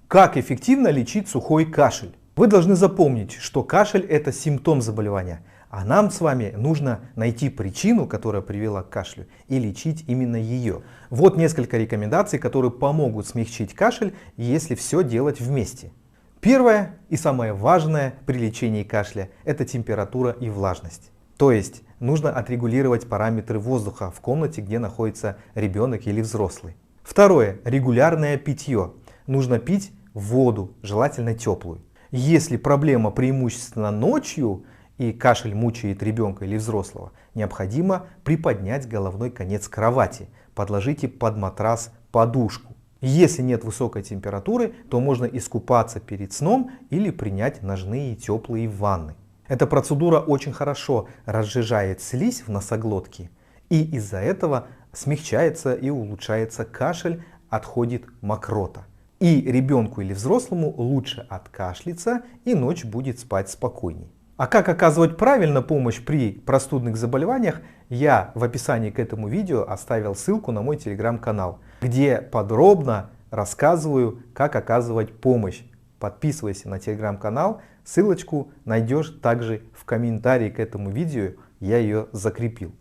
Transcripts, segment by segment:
Как эффективно лечить сухой кашель? Вы должны запомнить, что кашель – это симптом заболевания, а нам с вами нужно найти причину, которая привела к кашлю, и лечить именно ее. Вот несколько рекомендаций, которые помогут смягчить кашель, если все делать вместе. Первое и самое важное при лечении кашля – это температура и влажность. То есть нужно отрегулировать параметры воздуха в комнате, где находится ребенок или взрослый. Второе – регулярное питье. Нужно пить воду, желательно теплую. Если проблема преимущественно ночью и кашель мучает ребенка или взрослого, необходимо приподнять головной конец кровати, подложите под матрас подушку. Если нет высокой температуры, то можно искупаться перед сном или принять ножные теплые ванны. Эта процедура очень хорошо разжижает слизь в носоглотке, и из-за этого смягчается и улучшается кашель, отходит мокрота. И ребенку или взрослому лучше откашляться, и ночь будет спать спокойней. А как оказывать правильно помощь при простудных заболеваниях, я в описании к этому видео оставил ссылку на мой телеграм-канал, где подробно рассказываю, как оказывать помощь. Подписывайся на телеграм-канал, ссылочку найдешь также в комментарии к этому видео, я ее закрепил.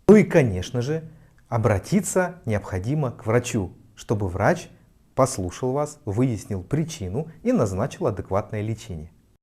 Ну и конечно же, обратиться необходимо к врачу, чтобы врач послушал вас, выяснил причину и назначил адекватное лечение.